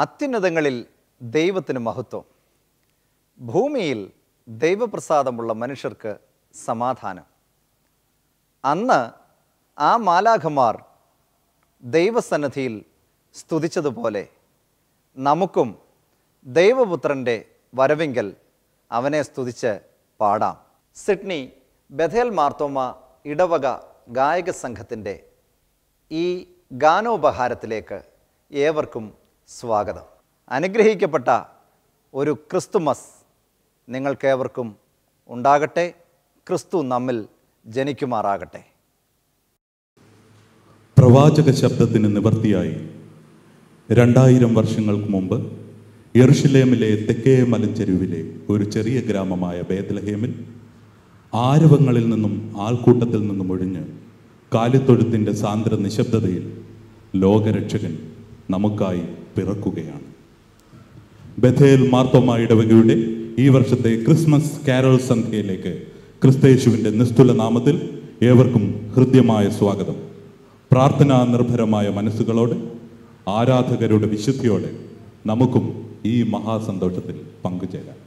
അത്യുന്നതങ്ങളിൽ ദൈവത്തിന് മഹത്വം, ഭൂമിയിൽ ദൈവപ്രസാദമുള്ള മനുഷ്യർക്ക് സമാധാനം. അന്ന് ആ മാലാഖമാർ ദൈവസന്നിധിയിൽ സ്തുതിച്ചതുപോലെ നമുക്കും ദൈവപുത്രൻ്റെ വരവിങ്കൽ അവനെ സ്തുതിച്ച് പാടാം. സിഡ്നി ബഥേൽ മാർത്തോമ ഇടവക ഗായക സംഘത്തിൻ്റെ ഈ ഗാനോപഹാരത്തിലേക്ക് ഏവർക്കും സ്വാഗതം. അനുഗ്രഹിക്കപ്പെട്ട ഒരു ക്രിസ്തുമസ് നിങ്ങൾക്കേവർക്കും ഉണ്ടാകട്ടെ. ക്രിസ്തു നമ്മിൽ ജനിക്കുമാറാകട്ടെ. പ്രവാചക ശബ്ദത്തിന് നിവർത്തിയായി 2000 വർഷങ്ങൾക്ക് മുമ്പ് യെരുശലേമിലെ തെക്കേ മലഞ്ചെരുവിലെ ഒരു ചെറിയ ഗ്രാമമായ ബേത്ലഹേമിൽ ആരവങ്ങളിൽ നിന്നും ആൾക്കൂട്ടത്തിൽ നിന്നും ഒഴിഞ്ഞ് കാലിത്തൊഴുത്തിൻ്റെ സാന്ദ്ര നിശബ്ദതയിൽ ലോകരക്ഷകൻ നമുക്കായി പിറക്കുകയാണ്. ബഥേൽ മാർത്തോമ ഇടവകയുടെ ഈ വർഷത്തെ ക്രിസ്മസ് കാരോൾ സന്ധ്യയിലേക്ക് ക്രിസ്തയേശുവിൻ്റെ നിസ്തുല നാമത്തിൽ ഏവർക്കും ഹൃദ്യമായ സ്വാഗതം. പ്രാർത്ഥനാ നിർഭരമായ മനസ്സുകളോടെ, ആരാധകരുടെ വിശുദ്ധിയോടെ നമുക്കും ഈ മഹാസന്തോഷത്തിൽ പങ്കുചേരാം.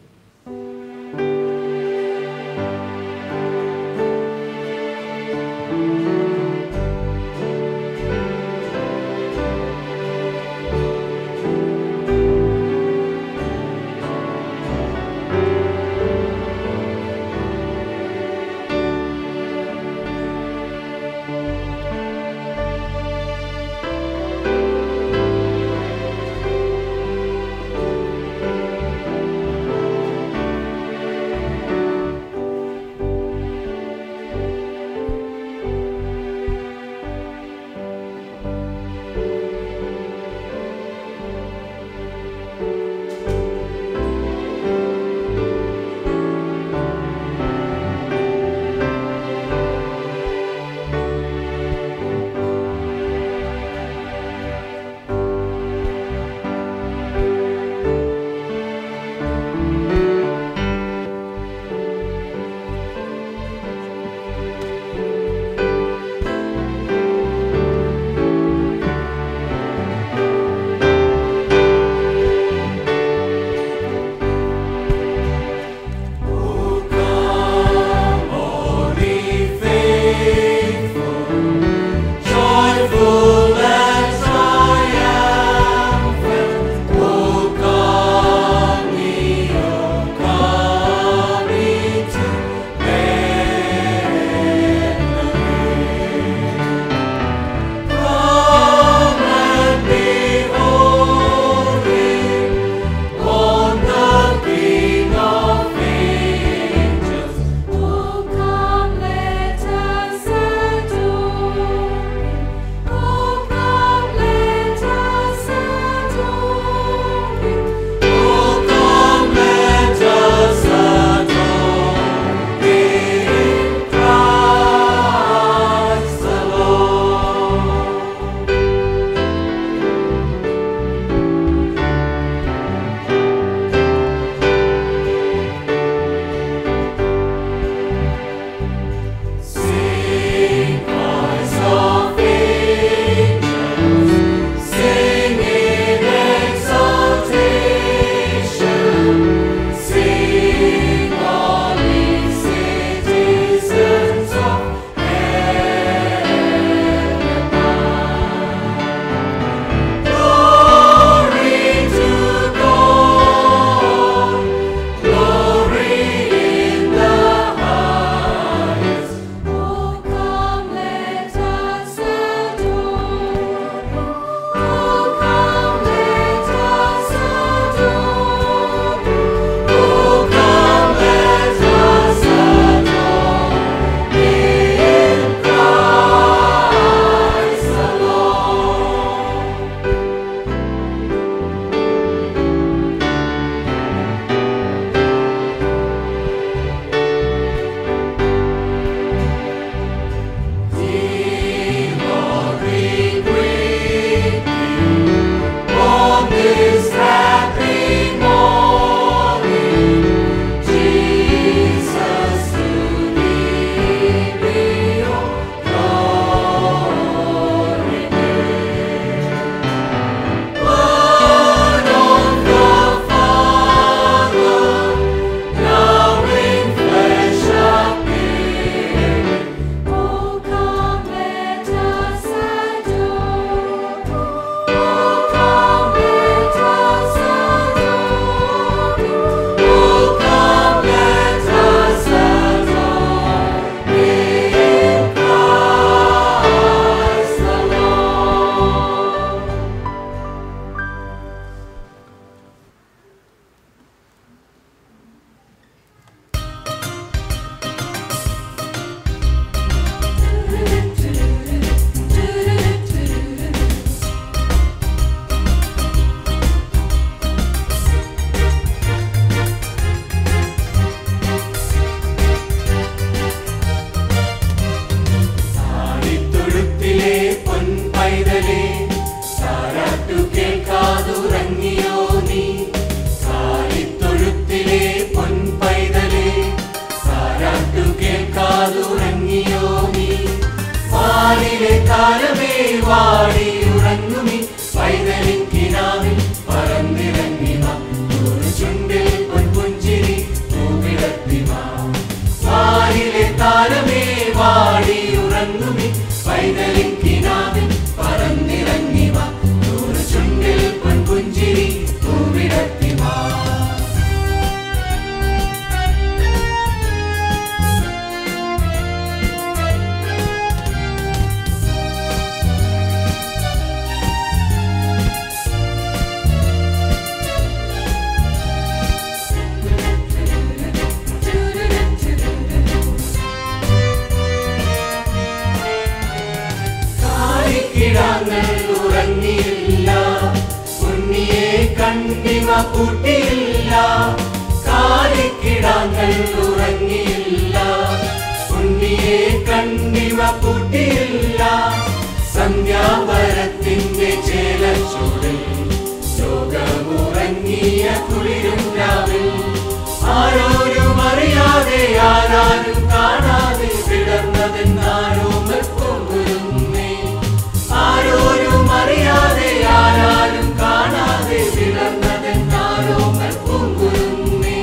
കണ്ണിമ പൂട്ടിയില്ല, കാലിക്കിടാങ്ങൾ ഉറങ്ങിയില്ല. ഉണ്ണിയെ കണ്ണിമ പൂട്ടിയില്ല, സന്ധ്യാവരത്തിന്റെ ചേലച്ചൂടിൽ ലോകമുറങ്ങിയ കുളിരും രാവിൽ. ആരോരും അറിയാതെ ആരാരും കാണാതെ വിടർന്നതെന്നാരോമൽ പൂങ്കുരുന്നേ. ആരോരും അറിയാതെ ആരാരും കാണാതെ വിടർന്നതെന്നാരോമൽ പൂങ്കുരുന്നേ.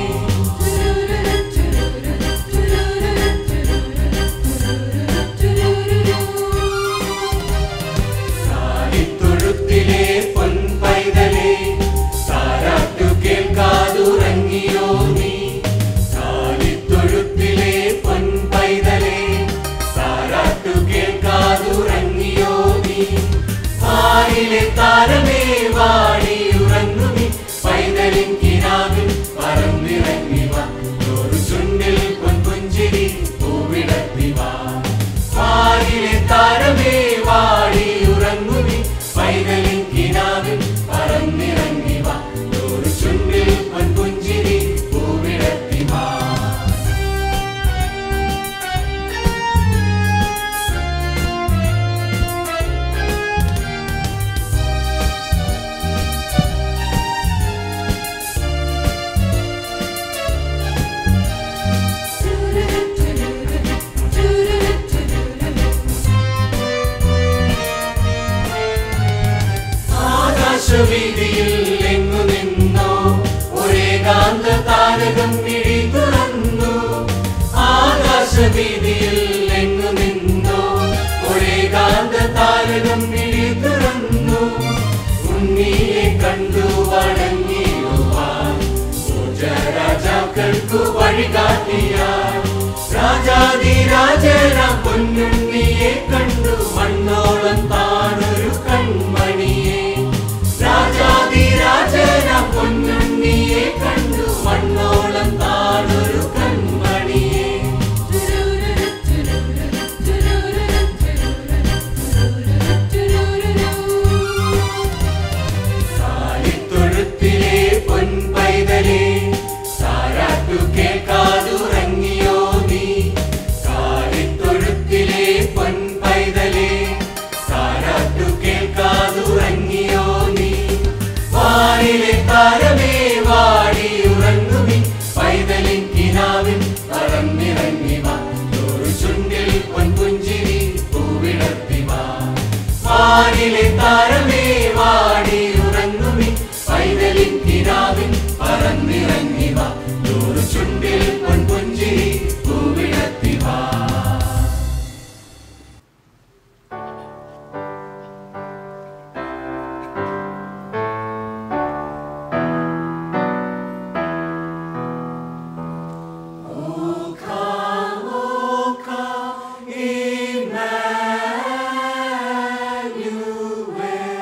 കാലിത്തൊഴുത്തിലെ പൊൻപൈതലേ, താരാട്ടു കേൾക്കാതുറങ്ങിയോ നീ. കാലിത്തൊഴുത്തിലെ പൊൻപൈതലേ, താരാട്ടു കേൾക്കാതുറങ്ങിയോ നീ. ആരിലെ താരമേ വാടിയുറങ്ങു നീ, പൈതലിൻ കിനാവിൽ പറന്നിറങ്ങി വാ. ഒരു ചുണ്ടിൽ പൊൻപുഞ്ചിരി പൂവിടത്തി വാ. ആരിലെ താരമേ വാടിയുറങ്ങു നീ, പൈതലിൻ കിനാവിൽ പറന്നിറങ്ങി വാ. ഒരു ചുണ്ടിൽ പൊൻപുഞ്ചിരി പൂവിടത്തി വാ. ആകാശവീതിയിൽ എങ്ങു നിന്നോ ഒരേകാന്ത താരകം മിഴി തുറന്നു. ആകാശവീതിയിൽ എങ്ങു നിന്നോ ഒരേകാന്ത താരകം മിഴി തുറന്നു. ഉണ്ണിയെ കണ്ടു വണങ്ങിടുവാൻ രാജാക്കൾക്കു വഴികാട്ടിയാൽ. രാജാതിരാജനാം പൊന്നുണ്ണിയെ കണ്ടു മണ്ണോളം താനൊരു കൺമണിയെ. രാജാതിരാജനാം പൊന്നുണ്ണിയെ കണ്ടു മണ്ണോളം താനൊരു കൺമണിയെ. കാലിത്തൊഴുത്തിലെ പൊൻപൈതലേ, താരാട്ടു കേൾക്കാതുറങ്ങിയോ നീ. കാലിത്തൊഴുത്തിലെ പൊൻപൈതലേ, താരാട്ടു കേൾക്കാതുറങ്ങിയോ നീ. വാനിലെ താരമേ വാടിയുറങ്ങു നീ, പൈതലിൻ കിനാവിൽ പറന്നിറങ്ങി വാ. ഒരു ചുണ്ടിൽ പൊൻപുഞ്ചിരി പൂവിടർത്തി വാ. വാനിലെ താരമേ വാടിയുറങ്ങു നീ, പൈതലിൻ കിനാവിൽ പറന്നിറങ്ങി വാ. ഒരു ചുണ്ടിൽ പൊൻപുഞ്ചിരി പൂവിടർത്തി വാ. Emmanuel.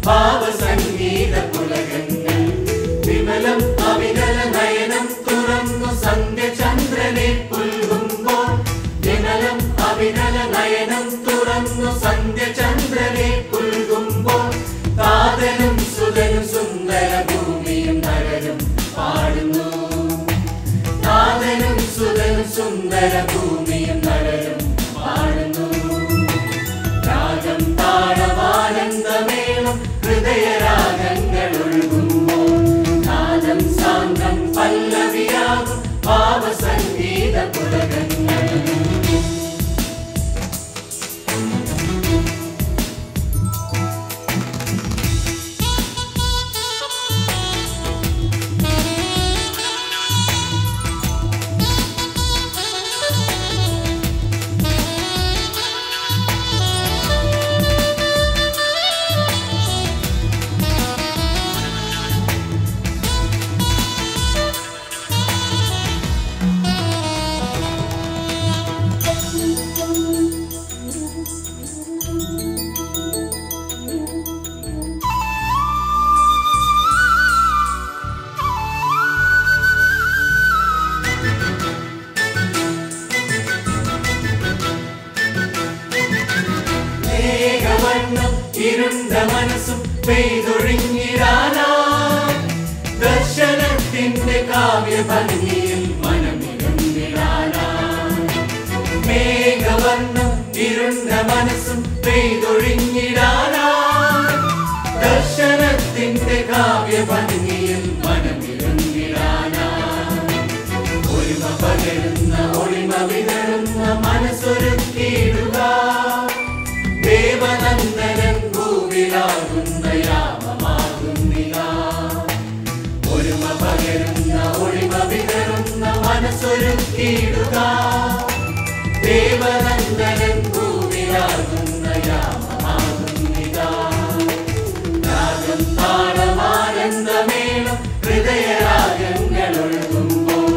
ഭാവസംഗീത പുലകങ്ങൾ. വിമലം അവികല നയനം തുറന്നു സന്ധ്യചന്ദ്രനെ പുൽകുമ്പോൾ. വിമലം അവികല നയനം തുറന്നു സന്ധ്യചന്ദ്രനെ പുൽകുമ്പോൾ. താതനും സുതനും സുന്ദര ഭൂമിയും നരരും പാടുന്നു. താതനും സുതനും സുന്ദര ഭൂമിയും നരരും പാടുന്നു. രാഗം താളമാനന്ദമേളം ഹൃദയരാഗങ്ങൾ ഒഴുകുമ്പോൾ. നാദം സാന്ദ്രം പല്ലവിയാകും ഭാവസംഗീത പുലകങ്ങൾ. ഇരുണ്ട മനസ്സും പെയ്തൊഴിഞ്ഞിടാനായി ദർശനത്തിന്റെ കാവ്യഭംഗിയിൽ മനമിരുന്നിടാനായി. മേഘവർണ്ണം ഇരുണ്ട മനസ്സും പെയ്തൊഴിഞ്ഞിടാനായി ദർശനത്തിന്റെ കാവ്യഭംഗിയിൽ മനമിരുന്നിടാനായി. ഒരുമ പകരുന്ന ഒളിമ വിതറുന്ന മനസ്സൊരുക്കിയിടുക. ദേവനന്ദനൻ ഭൂവിലാകുന്ന യാമമാകുന്നില്ല. ഒരുമ പകരുന്ന ഒളിമ വിതറുന്ന മനസ്സൊരുക്കിയിടുക. ദേവനന്ദനൻ ഭൂവിലാകുന്ന യാമമാകുന്നില്ല. രാഗം താളമാനന്ദമേളം ഹൃദയരാഗങ്ങൾ ഒഴുകുമ്പോൾ.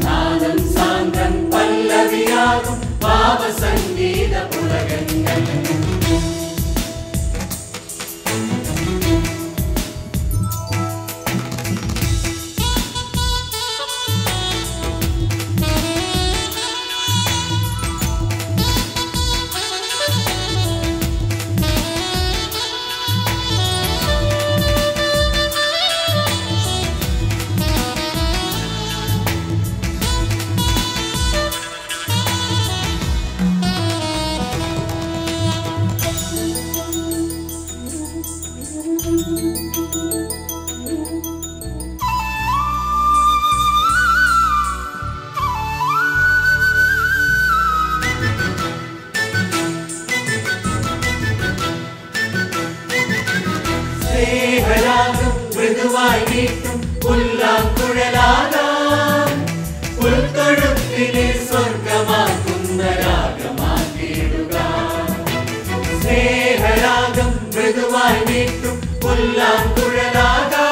നാദം സാന്ദ്രം പല്ലവിയാകും ഭാവസംഗീത പുലകങ്ങൾ. സ്നേഹരാഗം മൃദുവായി വീട്ടും പുല്ലാങ്കുഴലാകാം. പുൽത്തൊഴുത്തിനെ സ്വർഗമാക്കുന്ന രാഗമാക്കിയിടുക. സ്നേഹരാഗം മൃദുവായി വീട്ടും പുല്ലാങ്കുഴലാകാം.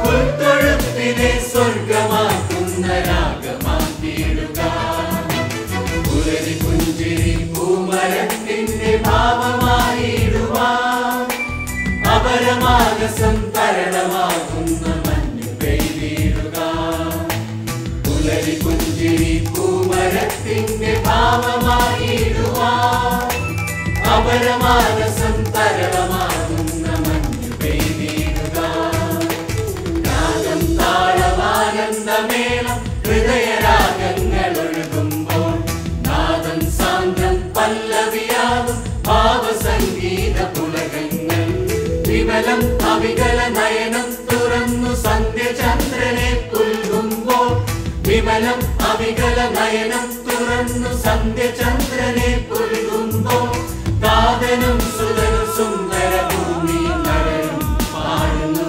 പുൽത്തൊഴുത്തിനെ സ്വർഗമാക്കുന്ന രാഗമാക്കിയിടുക. പുലരി പുഞ്ചിരി പൂമരത്തിന്റെ ഭാവമായിടുവാൻ. അപരമാനസം തരണമാകുന്ന മഞ്ഞു പെയ്തിടുക. പുലരി പുഞ്ചിരി പൂമരത്തിന്റെ ഭാവമായിടുവാൻ. അപരമാനസം തരണമാകുന്ന മഞ്ഞു പെയ്തിടുക. രാഗം താളമാനന്ദമേളം ഹൃദയരാഗങ്ങൾ ഒഴുകുമ്പോൾ. നാദം സാന്ദ്രം പല്ലവിയാകും ഭാവസംഗീത പുലകങ്ങൾ. വിമലം അവികല നയനം തുറന്നു സന്ധ്യചന്ദ്രനെ പുൽകുമ്പോൾ. വിമലം അവികല നയനം തുറന്നു സന്ധ്യചന്ദ്രനെ പുൽകുമ്പോൾ. താതനും സുതനും സുന്ദര ഭൂമിയും നരരും പാടുന്നു.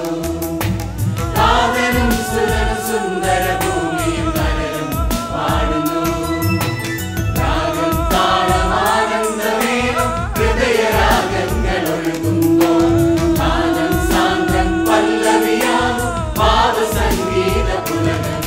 താതനും സുതനും സുന്ദര ഭൂമിയും നരരും പാടുന്നു. രാഗം താളമാനന്ദമേളം ഹൃദയരാഗങ്ങൾ ഒഴുകുമ്പോൾ. നാദം സാന്ദ്രം പല്ലവിയാകും ഭാവസംഗീത പുലകങ്ങൾ.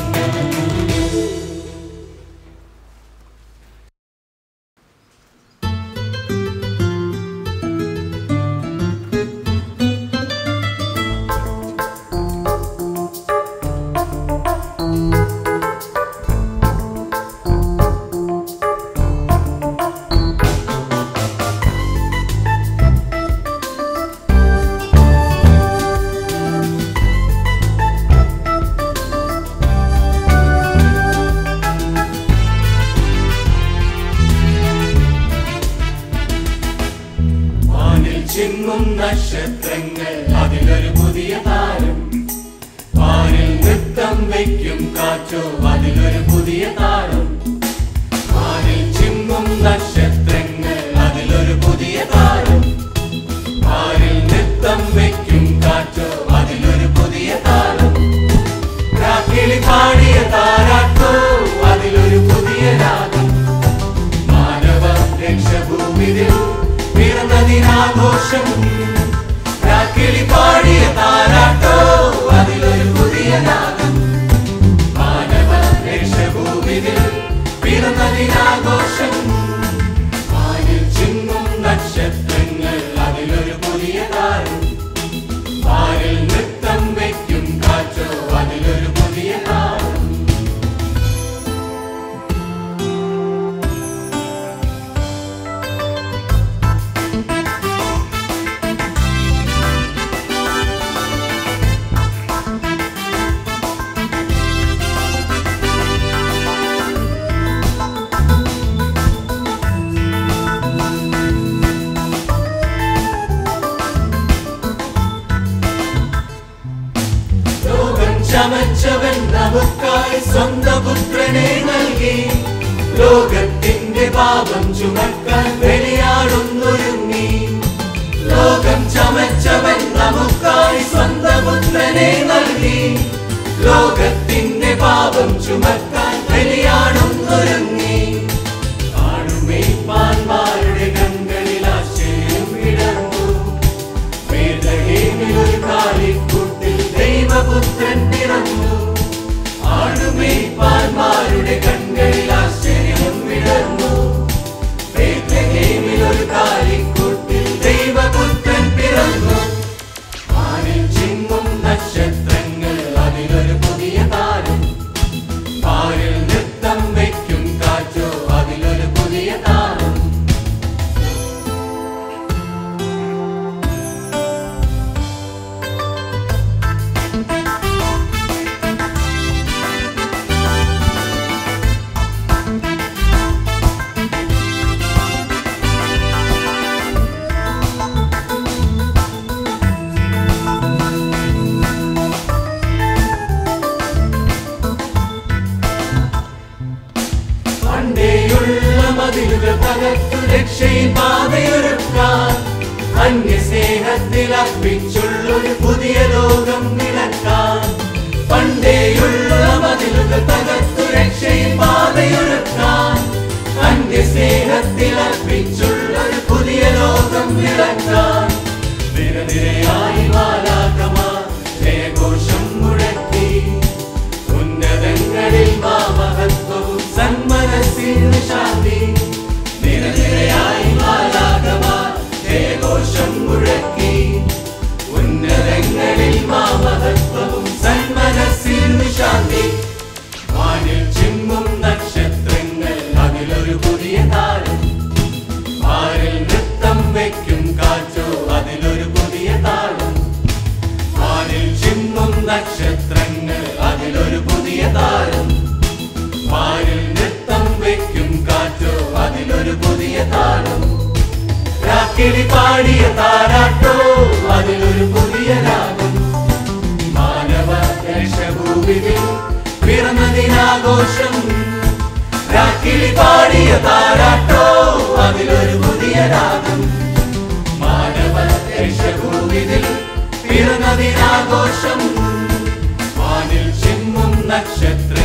ചമച്ചവൻ നമുക്കായി സ്വന്തം പുത്രനെ നൽകി. ലോകത്തിന്റെ പാപം ചുമക്കാൻ ബലിയാടുന്നൊരുങ്ങി. ലോകം ചമച്ചവൻ നമുക്കായി സ്വന്തം പുത്രനെ നൽകി. ലോകത്തിന്റെ പാപം ചുമക്കാൻ ബലിയാടുന്നൊരുങ്ങി. ആടുമേയ്പ്പാന്മാരുടെ കണ്ണുകളിൽ ആശ്ചര്യം വിടർന്നു. ബേത്ലഹേമിൽ ഒരു കാലിക്കൂട്ടിൽ ദൈവപുത്രൻ പിറന്നു. ആടുമേയ്പ്പാന്മാരുടെ കണ്ണുകളിൽ ആശ്ചര്യം വിടർന്നു. ബേത്ലഹേമിൽ ഒരു കാലിക്കൂട്ടിൽ ദൈവപുത്രൻ പിറന്നു. വാനിൽ ചിമ്മും നക്ഷത്രങ്ങൾ, അതിലൊരു പുതിയ താരം. പാരിൽ നൃത്തം വയ്ക്കും കാറ്റോ, അതിലൊരു പുതിയ താരം. പണ്ടേയുള്ള മതിലുകൾ തകർത്തു രക്ഷയിൽ പാതയൊരുക്കാൻ, അന്യസ്നേഹത്തിൽ അർപ്പിച്ചുള്ളൊരു പുതിയ ലോകം വിളക്കാൻ. പണ്ടേയുള്ള മതിലുകൾ തകർത്തു രക്ഷയിൽ പാതയൊരുക്കാൻ, അന്യസ്നേഹത്തിൽ അർപ്പിച്ചുള്ളൊരു പുതിയ ലോകം വിളക്കാൻ. നിരനിരയായി മാലാഖമാർ ജയഘോഷം മുഴക്കി. ഉന്നതങ്ങളിൽ മാമഹത്വവും സന്മനസ്സിന് ശാന്തി. നിരനിരയായി മാലാഖമാർ ജയഘോഷം മുഴക്കി. ഉന്നതങ്ങളിൽ മാമഹത്വവും സന്മനസ്സിന് ശാന്തി. വാനിൽ ചിമ്മും നക്ഷത്രങ്ങൾ, അതിലൊരു പുതിയ താരം. പാരിൽ നൃത്തം വയ്ക്കും കാറ്റോ, അതിലൊരു പുതിയ താളം. വാനിൽ ചിമ്മും നക്ഷത്രങ്ങൾ, അതിലൊരു പുതിയ താരം. പാരിൽ നൃത്തം വയ്ക്കും കാറ്റോ, അതിലൊരു പുതിയ താളം. രാക്കിളി പാടിയ താരാട്ടോ, അതിലൊരു പുതിയ രാഗം. മാനവ ദേശഭൂമിയിൽ പിറന്നതിനാഘോഷം. രാക്കിളി പാടിയ താരാട്ടോ, അതിലൊരു പുതിയ രാഗം. മാനവ ദേശഭൂമിയിൽ പിറന്നതിനാഘോഷം. വാനിൽ ചിമ്മും നക്ഷത്ര